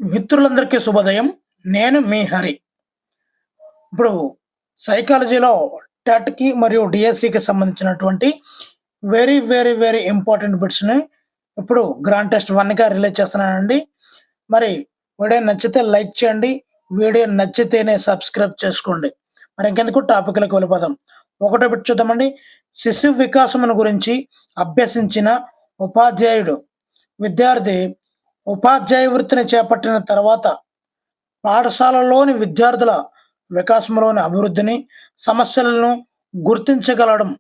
మిత్రులందరికీ శుభోదయం. నేను మీ హరి. ఇప్పుడు సైకాలజీలో టెట్‌కి మరియు డీఎస్సీకి సంబంధించినటువంటి వెరీ ఇంపార్టెంట్ బిట్స్‌ని ఇప్పుడు గ్రాండ్ టెస్ట్ 1గా రిలీజ్ చేస్తున్నానండి. మరి వీడియో నచ్చితే లైక్ చేయండి. వీడియో నచ్చితేనే సబ్స్క్రైబ్ చేసుకోండి. మరి ఇంకెందుకు టాపిక్‌లోకి వెళ్ళిపోదాం. ఒకటో బిట్ చూద్దామండి. శిశు వికాసమును గురించి అభ్యసించిన ఉపాధ్యాయుడు విద్యార్థి ఉపాధ్యాయ వృత్తిని చేపట్టిన తర్వాత పాఠశాలలోని విద్యార్థుల వికాసంలోని అభివృద్ధిని, సమస్యలను గుర్తించగలడం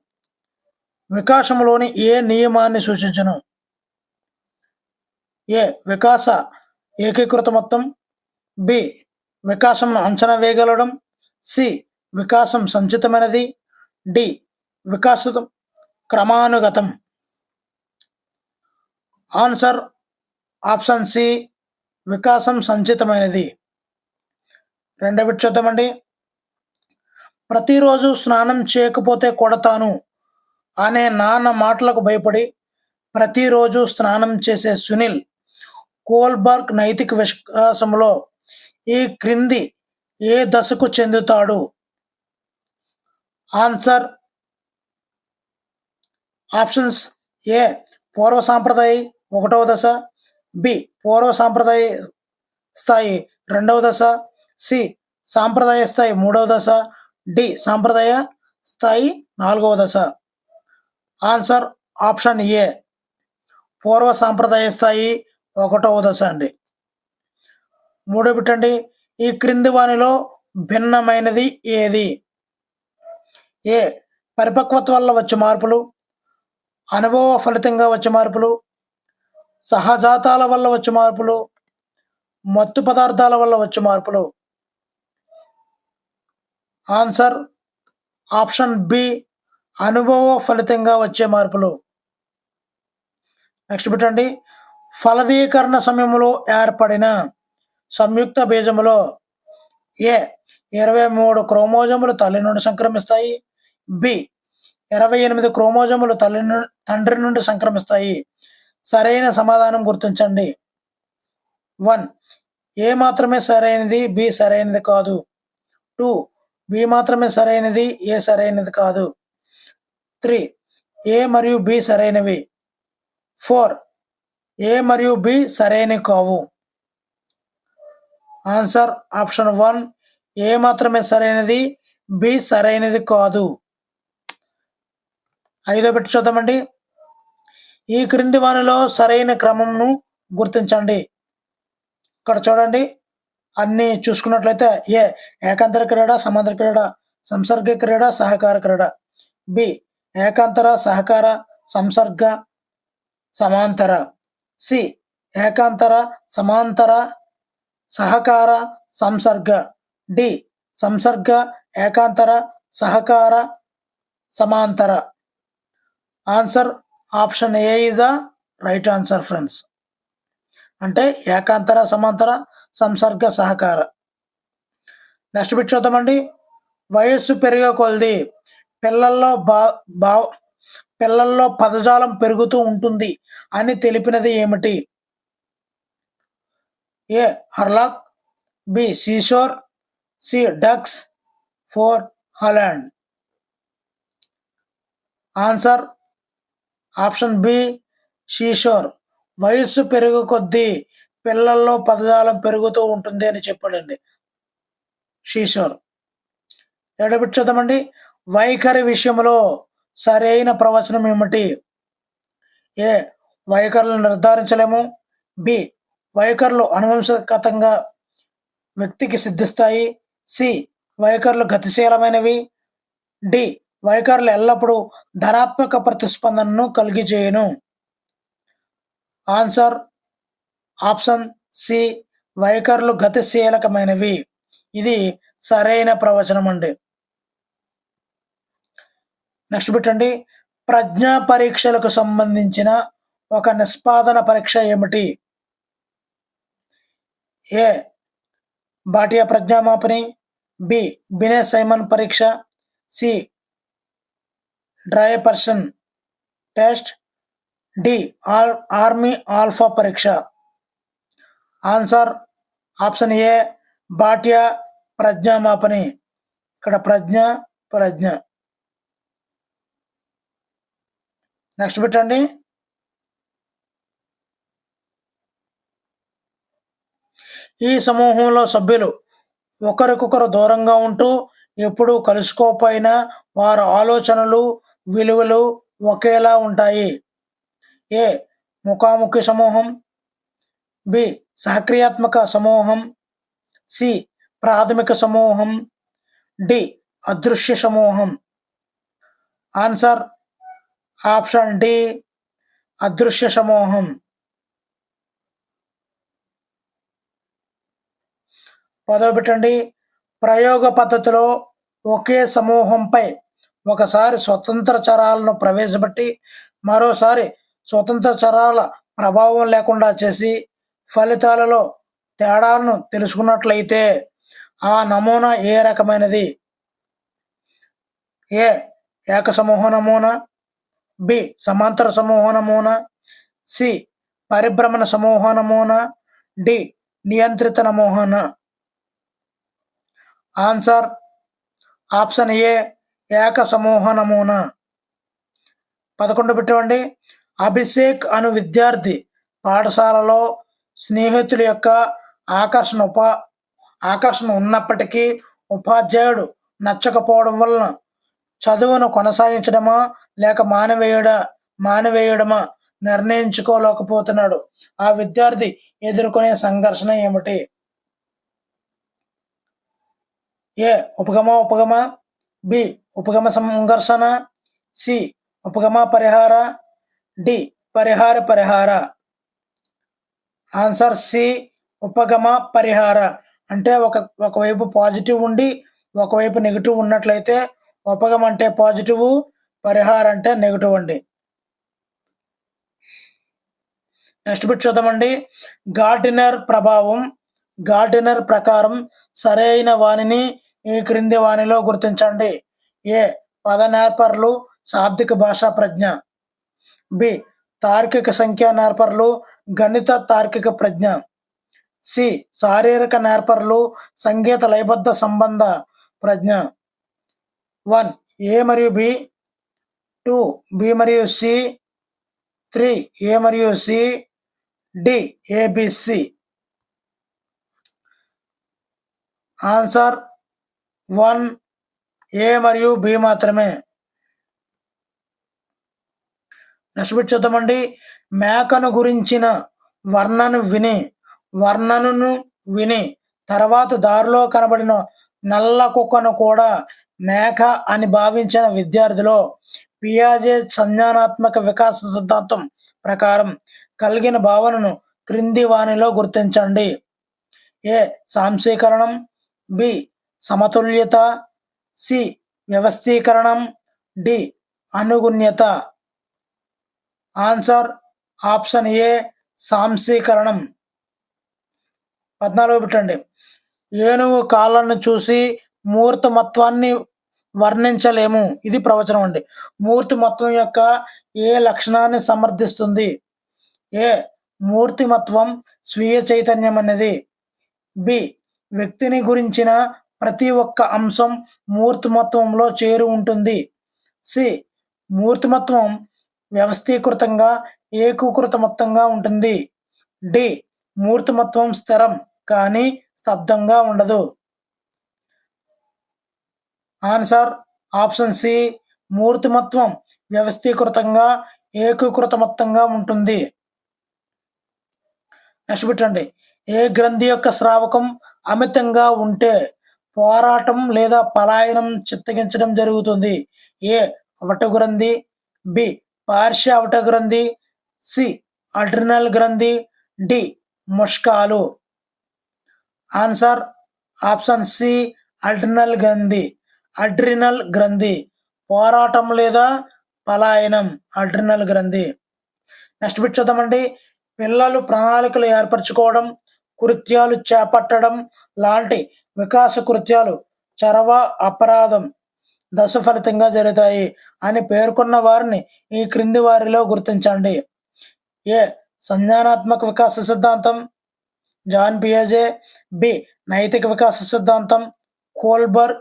వికాసంలోని ఏ నియమాన్ని సూచించును? ఏ. వికాస ఏకీకృత మొత్తం. బి. వికాసంను అంచనా వేయగలడం. సి. వికాసం సంచితమైనది. డి. వికాసం క్రమానుగతం. Answer option C. వికాసం సంచితమైనది. రెండో బిట్ చూద్దామండి. ప్రతిరోజు స్నానం చేయకపోతే కొడతాను అనే నాన్న మాటలకు భయపడి ప్రతిరోజు స్నానం చేసే సునీల్ కోల్బర్గ్ నైతిక వికాసంలో ఈ క్రింది ఏ దశకు చెందుతాడు? Answer options A. పూర్వ సాంప్రదాయ 1వ దశ. బి. పూర్వ సాంప్రదాయ స్థాయి 2వ దశ. సి. సాంప్రదాయ స్థాయి 3వ దశ. డి. సాంప్రదాయ స్థాయి 4వ దశ. ఆన్సర్ ఆప్షన్ ఏ. పూర్వ సాంప్రదాయ స్థాయి 1వ దశ అండి. మూడో బిట్ అండి. ఈ క్రింది వానిలో భిన్నమైనది ఏది? ఏ. పరిపక్వత వల్ల వచ్చే మార్పులు, అనుభవ ఫలితంగా వచ్చే మార్పులు, సహజాతాల వల్ల వచ్చే మార్పులు, మత్తు పదార్థాల వల్ల వచ్చే మార్పులు. Answer option B. అనుభవ ఫలితంగా వచ్చే మార్పులు. నెక్స్ట్ బిట్ అండి. ఫలదీకరణ సమయంలో ఏర్పడిన సంయుక్త బీజములో ఏ. 23 క్రోమోజోములు తల్లి నుండి సంక్రమిస్తాయి. బి. 28 క్రోమోజోములు తండ్రి నుండి సంక్రమిస్తాయి. సరైన సమాధానం గుర్తించండి. 1. ఏ మాత్రమే సరైనది, బి సరైనది కాదు. 2. బి మాత్రమే సరైనది, ఏ సరైనది కాదు. 3. ఏ మరియు బి సరైనవి. 4. ఏ మరియు బి సరైనవి కావు. Answer option 1. ఏ మాత్రమే సరైనది, బి సరైనది కాదు. ఐదో బిట్ చూద్దామండి. ఈ క్రింది వానిలో సరైన క్రమంను గుర్తించండి. ఇక్కడ చూడండి, అన్ని చూసుకున్నట్లయితే ఏ. ఏకాంతర క్రీడ, సమాంతర క్రీడ, సంసర్గ క్రీడ, సహకార క్రీడ. బి. ఏకాంతర, సహకార, సంసర్గ, సమాంతర. సి. ఏకాంతర, సమాంతర, సహకార, సంసర్గ. డి. సంసర్గ, ఏకాంతర, సహకార, సమాంతర. Answer option A is the right answer friends. అంటే ఏకాంతర, సమాంతర, సంసర్గ, సహకార. నెక్స్ట్ బిట్ చూద్దామండి. వయస్సు పెరిగే కొలది పిల్లల్లో పదజాలం పెరుగుతూ ఉంటుంది అని తెలిపినది ఏమిటి? A. Hurlock. B. Seashore. C. Ducks. 4. Holland. Answer option B. Seashore. వయస్సు పెరుగు కొద్దీ పిల్లల్లో పదజాలం పెరుగుతూ ఉంటుంది అని చెప్పాడండి సీషోర్. ఏడో బిట్ చూద్దామండి. వైఖరి విషయంలో సరైన ప్రవచనం ఏమిటి? ఏ. వైఖరులను నిర్ధారించలేము. బి. వైఖరులు అనువంశగతంగా వ్యక్తికి సిద్ధిస్తాయి. సి. వైఖరులు గతిశీలమైనవి. డి. వైఖరులు ఎల్లప్పుడూ ధనాత్మక ప్రతిస్పందనను కలిగిచేయును. Answer option C. వైఖరులు గతిశీలకమైనవి. ఇది సరైన ప్రవచనం అండి. నెక్స్ట్ బిట్ అండి. ప్రజ్ఞా పరీక్షలకు సంబంధించిన ఒక నిష్పాదన పరీక్ష ఏమిటి? ఏ. భాటియా ప్రజ్ఞామాపిని. బి. బినే సైమన్ పరీక్ష. సి. డ్రై-పర్సన్ టెస్ట్. డి. ఆర్మీ ఆల్ఫా పరీక్ష. ఆన్సర్ ఆప్షన్ ఏ భాట్య ప్రజ్ఞామాపని. ఇక్కడ ప్రజ్ఞ ప్రజ్ఞ. నెక్స్ట్ పెట్టండి. ఈ సమూహంలో సభ్యులు ఒకరికొకరు దూరంగా ఉంటూ ఎప్పుడూ కలుసుకోకపోయినా వారి ఆలోచనలు విలువలు ఒకేలా ఉంటాయి. ఏ ముఖాముఖి సమూహం, బి సహక్రియాత్మక సమూహం, సి ప్రాథమిక సమూహం, డి అదృశ్య సమూహం. ఆన్సర్ ఆప్షన్ డి అదృశ్య సమూహం. పదవ పెట్టండి. ప్రయోగ పద్ధతిలో ఒకే సమూహంపై ఒకసారి స్వతంత్ర చరాలను ప్రవేశపెట్టి మరోసారి స్వతంత్ర చరాల ప్రభావం లేకుండా చేసి ఫలితాలలో తేడాలను తెలుసుకున్నట్లయితే ఆ నమూనా ఏ రకమైనది? ఏ ఏక సమూహ నమూనా, బి సమాంతర సమూహ నమూనా, సి పరిభ్రమణ సమూహ నమూనా, డి నియంత్రిత నమూనా. ఆన్సర్ ఆప్షన్ ఏ ఏక సమూహ నమూనా. 11 పెట్టండి. అభిషేక్ అను విద్యార్థి పాఠశాలలో స్నేహితుల యొక్క ఆకర్షణ ఉన్నప్పటికీ ఉపాధ్యాయుడు నచ్చకపోవడం వలన చదువును కొనసాగించడమా లేక మానివేయడమా నిర్ణయించుకోలేకపోతున్నాడు. ఆ విద్యార్థి ఎదుర్కొనే సంఘర్షణ ఏమిటి? ఏ ఉపగమ, బి ఉపగమ సంఘర్షణ, సి ఉపగమ పరిహార, డి పరిహార. ఆన్సర్ సి ఉపగమ పరిహార. అంటే ఒకవైపు పాజిటివ్ ఉండి ఒకవైపు నెగిటివ్ ఉన్నట్లయితే ఉపగమ అంటే పాజిటివ్, పరిహార అంటే నెగిటివ్ అండి. నెక్స్ట్ బిట్ చూద్దామండి. గార్డినర్ ప్రకారం సరైన వాణిని ఈ క్రింది వాణిలో గుర్తించండి. ఏ పద నేర్పర్లు శాబ్దిక భాషా ప్రజ్ఞ, బి తార్కిక సంఖ్యా నేర్పర్లు గణిత తార్కిక ప్రజ్ఞ, సి శారీరక నేర్పర్లు సంగీత లయబద్ధ సంబంధ ప్రజ్ఞ. 1 ఏ మరియు బి, 2 బి మరియు సి, 3 ఏ మరియు సి, డి ఏబిసి. ఆన్సర్ 1 ఏ మరియు బి మాత్రమే. నెక్స్ట్ బిట్ చూద్దామండి. మేకను గురించిన వర్ణనను విని తర్వాత దారిలో కనబడిన నల్ల కుక్కను కూడా మేక అని భావించిన విద్యార్థిలో పియాజే సంజ్ఞానాత్మక వికాస సిద్ధాంతం ప్రకారం కలిగిన భావనను క్రింది వానిలో గుర్తించండి. ఏ సాంశీకరణం, బి సమతుల్యత, సి వ్యవస్థీకరణం, డి అనుగుణ్యత. ఆన్సర్ ఆప్షన్ ఏ సాంశీకరణం. 14 పెట్టండి. ఏనుగు కాళ్ళను చూసి మూర్తమత్వాన్ని వర్ణించలేము. ఇది ప్రవచనం అండి. మూర్తిమత్వం యొక్క ఏ లక్షణాన్ని సమర్థిస్తుంది? ఏ మూర్తిమత్వం స్వీయ చైతన్యం అనేది, బి వ్యక్తిని గురించిన ప్రతి ఒక్క అంశం మూర్తిమత్వంలో చేరి ఉంటుంది, సి మూర్తిమత్వం వ్యవస్థీకృతంగా ఏకీకృతమత్వంగా ఉంటుంది, డి మూర్తిమత్వం స్థిరం కానీ స్తబ్దంగా ఉండదు. ఆన్సర్ ఆప్షన్ సి మూర్తిమత్వం వ్యవస్థీకృతంగా ఏకీకృతమత్వంగా ఉంటుంది. నెక్స్ట్ పెట్టండి. ఏ గ్రంథి యొక్క స్రావకం అమితంగా ఉంటే పోరాటం లేదా పలాయనం చిత్తగించడం జరుగుతుంది? ఏ అవట గ్రంథి, బి పార్శ్వ అవట గ్రంథి, సి అడ్రినల్ గ్రంథి, డి ముష్కాలు. ఆన్సర్ ఆప్షన్ సి అడ్రినల్ గ్రంథి. పోరాటం లేదా పలాయనం అడ్రినల్ గ్రంథి. నెక్స్ట్ బిట్ చూద్దామండి. పిల్లలు ప్రణాళికలు ఏర్పరచుకోవడం, కృత్యాలు చేపట్టడం లాంటి వికాస కృత్యాలు చొరవ అపరాధం దశ ఫలితంగా జరుగుతాయి అని పేర్కొన్న వారిని ఈ క్రింది వారిలో గుర్తించండి. ఏ సంజ్ఞానాత్మక వికాస సిద్ధాంతం, జాన్ పియాజే, బి నైతిక వికాస సిద్ధాంతం కోల్బర్గ్,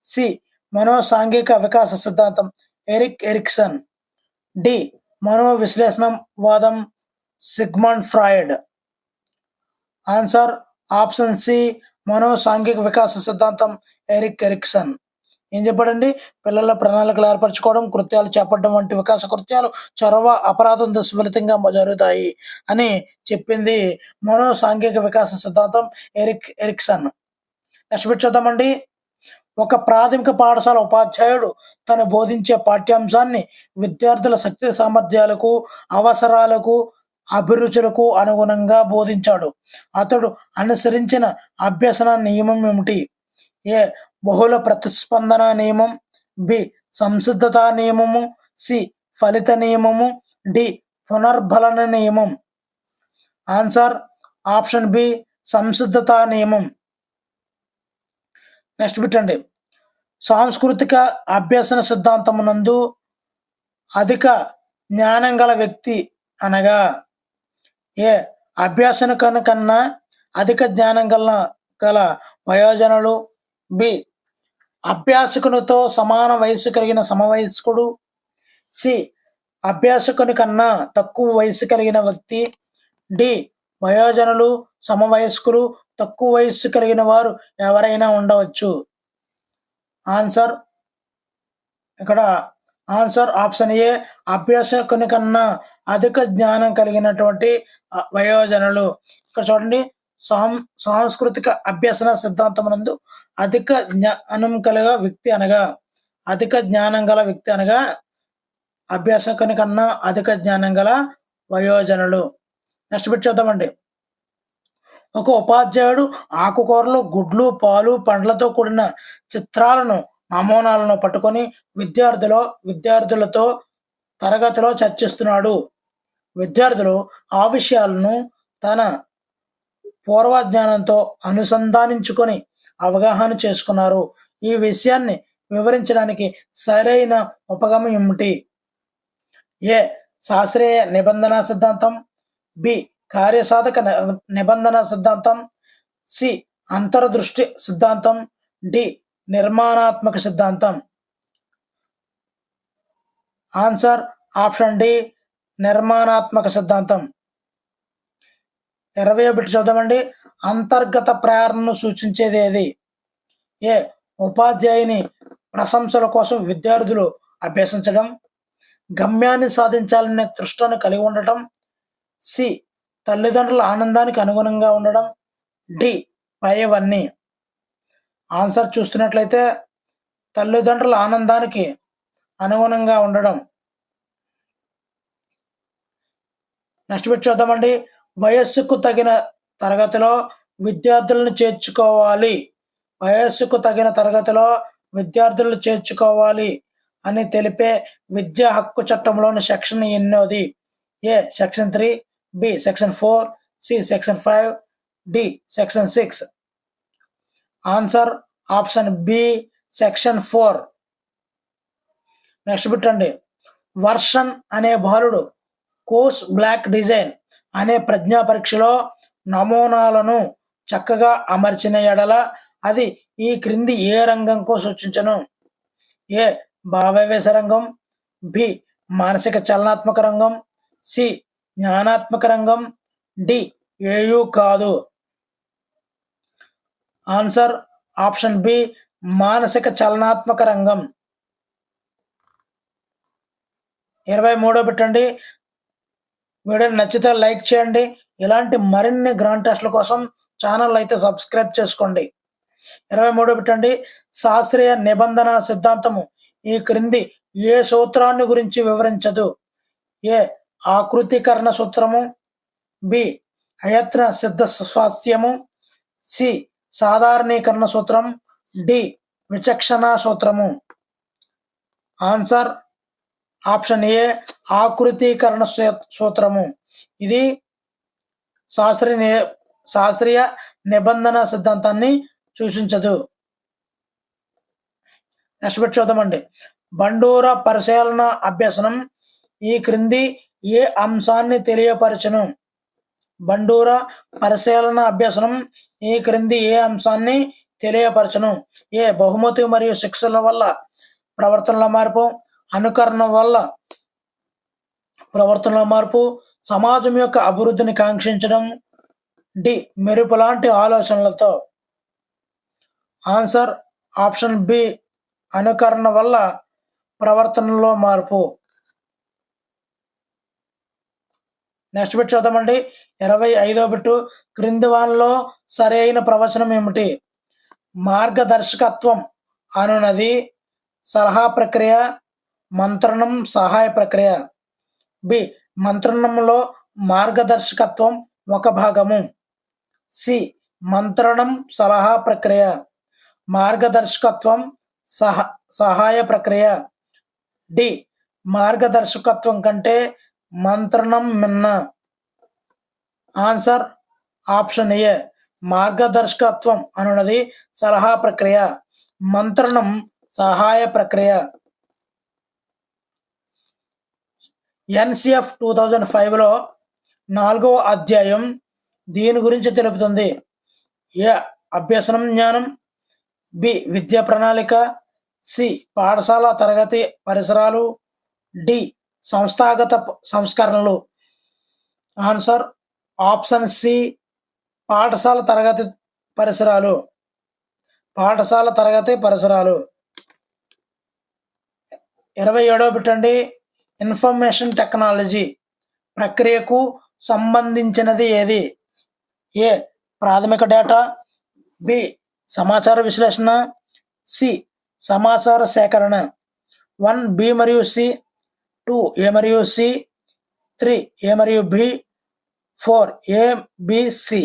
సి మనోసాంఘిక వికాస సిద్ధాంతం ఎరిక్ ఎరిక్సన్, డి మనోవిశ్లేషణవాదం Sigmund Freud. Answer option C మనోసాంఘిక వికాస సిద్ధాంతం ఎరిక్ ఎరిక్సన్. ఏం చెప్పాడండి? పిల్లల ప్రణాళికలు ఏర్పరచుకోవడం, కృత్యాలు చేపట్టడం వంటి వికాస కృత్యాలు చొరవ అపరాధం దశ ఫలితంగా జరుగుతాయి అని చెప్పింది మనోసాంఘిక వికాస సిద్ధాంతం ఎరిక్ ఎరిక్సన్. నెక్స్ట్ బిట్ చూద్దామండి. ఒక ప్రాథమిక పాఠశాల ఉపాధ్యాయుడు తను బోధించే పాఠ్యాంశాన్ని విద్యార్థుల శక్తి సామర్థ్యాలకు, అవసరాలకు, అభిరుచులకు అనుగుణంగా బోధించాడు. అతడు అనుసరించిన అభ్యసన నియమం ఏమిటి? ఏ బహుళ ప్రతిస్పందన నియమం, బి సంసిద్ధత నియమము, సి ఫలిత నియమము, డి పునర్బలన నియమం. ఆన్సర్ ఆప్షన్ బి సంసిద్ధత నియమం. నెక్స్ట్ బిట్ అండి. సాంస్కృతిక అభ్యసన సిద్ధాంతమునందు అధిక జ్ఞానం గల వ్యక్తి అనగా ఏ అభ్యాసన కన్నా అధిక జ్ఞానం గల వయోజనులు, బి అభ్యాసకునితో సమాన వయసు కలిగిన సమవయస్కుడు, సి అభ్యాసకుని కన్నా తక్కువ వయసు కలిగిన వ్యక్తి, డి వయోజనులు, సమవయస్కులు, తక్కువ వయస్సు కలిగిన వారు ఎవరైనా ఉండవచ్చు. ఆన్సర్ ఇక్కడ ఆన్సర్ ఆప్షన్ ఏ అభ్యాసకుని కన్నా అధిక జ్ఞానం కలిగినటువంటి వయోజనులు. ఇక్కడ చూడండి, సాంస్కృతిక అభ్యసన సిద్ధాంతమునందు అధిక జ్ఞానం కలిగ వ్యక్తి అనగా అధిక జ్ఞానం గల వ్యక్తి అనగా అభ్యాసకుని కన్నా అధిక జ్ఞానం గల వయోజనులు. నెక్స్ట్ బిట్ చూద్దామండి. ఒక ఉపాధ్యాయుడు ఆకుకూరలు, గుడ్లు, పాలు, పండ్లతో కూడిన చిత్రాలను, నమూనాలను పట్టుకొని విద్యార్థులతో తరగతిలో చర్చిస్తున్నాడు. విద్యార్థులు ఆ విషయాలను తన పూర్వజ్ఞానంతో అనుసంధానించుకొని అవగాహన చేసుకున్నారు. ఈ విషయాన్ని వివరించడానికి సరైన ఉపగమం ఏమిటి? ఏ శాస్త్రీయ నిబంధన సిద్ధాంతం, బి కార్యసాధక నిబంధన సిద్ధాంతం, సి అంతర్దృష్టి సిద్ధాంతం, డి నిర్మాణాత్మక సిద్ధాంతం. ఆన్సర్ ఆప్షన్ డి నిర్మాణాత్మక సిద్ధాంతం. 20వ బిట్ చూద్దామండి. అంతర్గత ప్రేరణను సూచించేది ఏది? ఏ ఉపాధ్యాయుని ప్రశంసల కోసం విద్యార్థులు అభ్యసించడం, గమ్యాన్ని సాధించాలనే తృష్ణను కలిగి ఉండటం, సి తల్లిదండ్రుల ఆనందానికి అనుగుణంగా ఉండడం, డి పైవన్నీ. ఆన్సర్ చూస్తున్నట్లయితే తల్లిదండ్రుల ఆనందానికి అనుగుణంగా ఉండడం. నెక్స్ట్ బిట్ చూద్దామండి. వయస్సుకు తగిన తరగతిలో విద్యార్థులను చేర్చుకోవాలి. వయస్సుకు తగిన తరగతిలో విద్యార్థులను చేర్చుకోవాలి అని తెలిపే విద్యా హక్కు చట్టంలోని సెక్షన్ ఎన్నోది? A section 3, B section 4, C section 5, D section 6. Answer option B section 4. Next bit అండి. వర్షన్ అనే బాలుడు కోర్స్ బ్లాక్ డిజైన్ అనే ప్రజ్ఞా పరీక్షలో నమూనాలను చక్కగా అమర్చిన ఎడల అది ఈ క్రింది ఏ రంగంకు సూచించను? ఏ భావావేశ రంగం, బి మానసిక చలనాత్మక రంగం, సి జ్ఞానాత్మక రంగం, డి ఏయు కాదు. ఆన్సర్ ఆప్షన్ బి మానసిక చలనాత్మక రంగం. 23వ బిట్ అండి. వీడియో నచ్చితే లైక్ చేయండి. ఇలాంటి మరిన్ని గ్రాండ్ టెస్ట్ల కోసం ఛానల్ అయితే సబ్స్క్రైబ్ చేసుకోండి. 23వ బిట్ అండి. శాస్త్రీయ నిబంధన సిద్ధాంతము ఈ క్రింది ఏ సూత్రాన్ని గురించి వివరించదు? ఏ ఆకృతీకరణ సూత్రము, బి అయత్న సిద్ధ స్వాస్థ్యము, సి సాధారణీకరణ సూత్రం, డి విచక్షణ సూత్రము. ఆన్సర్ ఆప్షన్ ఏ ఆకృతీకరణ సూత్రము. ఇది శాస్త్రీయ నిబంధన సిద్ధాంతాన్ని సూచించదు. నెక్స్ట్ బిట్ చూద్దామండి. బండూర పరిశీలన అభ్యసనం ఈ క్రింది ఏ అంశాన్ని తెలియపరచును? బండూర పరిశీలన అభ్యసనం ఈ క్రింది ఏ అంశాన్ని తెలియపరచును? ఏ బహుమతి మరియు శిక్షల వల్ల ప్రవర్తనల మార్పు, అనుకరణ వల్ల ప్రవర్తనల మార్పు, సమాజం యొక్క అభివృద్ధిని కాంక్షించడం, డి మెరుపు లాంటి ఆలోచనలతో. ఆన్సర్ ఆప్షన్ బి అనుకరణ వల్ల ప్రవర్తనలో మార్పు. నెక్స్ట్ బిట్ చూద్దామండి. 25వ బిట్టు, క్రింది వానిలో సరైన ప్రవచనం ఏమిటి? మార్గదర్శకత్వం అనునది సలహా ప్రక్రియ, మంత్రణం సహాయ ప్రక్రియ. బి మంత్రణంలో మార్గదర్శకత్వం ఒక భాగము. సి మంత్రణం సలహా ప్రక్రియ, మార్గదర్శకత్వం సహాయ ప్రక్రియ. డి మార్గదర్శకత్వం కంటే మంత్రణం మిన్న. ఆన్సర్ ఆప్షన్ ఏ మార్గదర్శకత్వం అనున్నది సలహా ప్రక్రియ, మంత్రణం సహాయ ప్రక్రియ. NCF 2005లో 4వ అధ్యాయం దీని గురించి తెలుపుతుంది. ఏ అభ్యసనం జ్ఞానం, బి విద్యా ప్రణాళిక, సి పాఠశాల తరగతి పరిసరాలు, డి సంస్థాగత సంస్కరణలు. ఆన్సర్ ఆప్షన్ సి పాఠశాల తరగతి పరిసరాలు, పాఠశాల తరగతి పరిసరాలు. 27వ బిట్ అండి, ఇన్ఫర్మేషన్ టెక్నాలజీ ప్రక్రియకు సంబంధించినది ఏది? ఏ ప్రాథమిక డేటా, బి సమాచార విశ్లేషణ, సి సమాచార సేకరణ. 1 బి మరియు సి, 2 ఏ మరియు సి, 3 ఏ మరియు B, 4 A B C.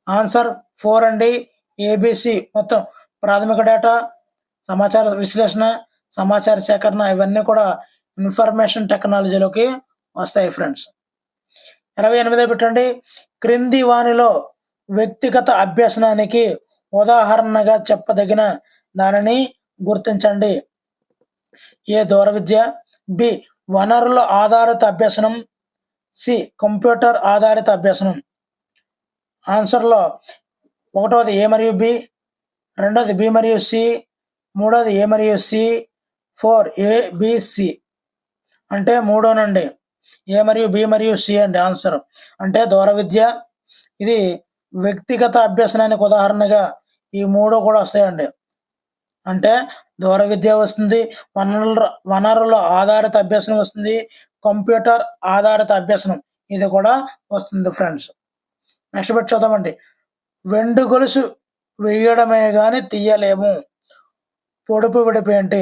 Answer 4 అండి, ఏబిసి. మొత్తం ప్రాథమిక డేటా, సమాచార విశ్లేషణ, సమాచార సేకరణ ఇవన్నీ కూడా ఇన్ఫర్మేషన్ టెక్నాలజీలోకి వస్తాయి ఫ్రెండ్స్. 28వ బిట్ అండి, క్రింది వానిలో వ్యక్తిగత అభ్యసనానికి ఉదాహరణగా చెప్పదగిన దానిని గుర్తించండి. ఏ దూర విద్య, బి వనరుల ఆధారిత అభ్యసనం, సి కంప్యూటర్ ఆధారిత అభ్యసనం. ఆన్సర్లో 1వది ఏ మరియు బి, 2వది బి మరియు సి, 3వది ఏ మరియు సి, 4 ఏ బి సి. అంటే 3నండి, ఏ మరియు బి మరియు సి అండి ఆన్సర్. అంటే దూర విద్య, ఇది వ్యక్తిగత అభ్యసనానికి ఉదాహరణగా ఈ 3 కూడా వస్తాయండి. అంటే దూర విద్య వస్తుంది, వనరుల ఆధారిత అభ్యసనం వస్తుంది, కంప్యూటర్ ఆధారిత అభ్యసనం ఇది కూడా వస్తుంది ఫ్రెండ్స్. నెక్స్ట్ బిట్ చూద్దామండి. వెండు గొలుసు వేయడమే కానీ తీయలేము, పొడుపు విడిపి ఏంటి?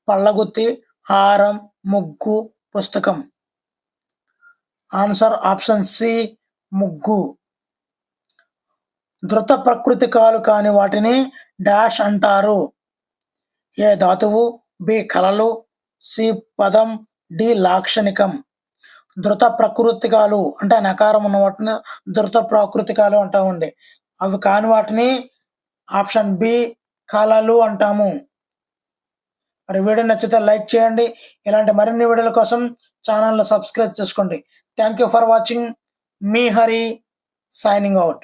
పళ్ళగుత్తి, హారం, ముగ్గు, పుస్తకం. ఆన్సర్ ఆప్షన్ సి ముగ్గు. ధృత ప్రకృతికాలు కాని వాటిని డాష్ అంటారు. ఏ ధాతువు, బి కళలు, సి పదం, డి లాక్షణికం. ధృత ప్రకృతికాలు అంటే నకారం ఉన్న వాటిని ధృత ప్రాకృతికాలు అంటామండి. అవి కాని వాటిని ఆప్షన్ బి కళలు అంటాము. మరి వీడియో నచ్చితే లైక్ చేయండి. ఇలాంటి మరిన్ని వీడియోల కోసం ఛానల్ని సబ్స్క్రైబ్ చేసుకోండి. Thank you for watching. Me Hari signing out.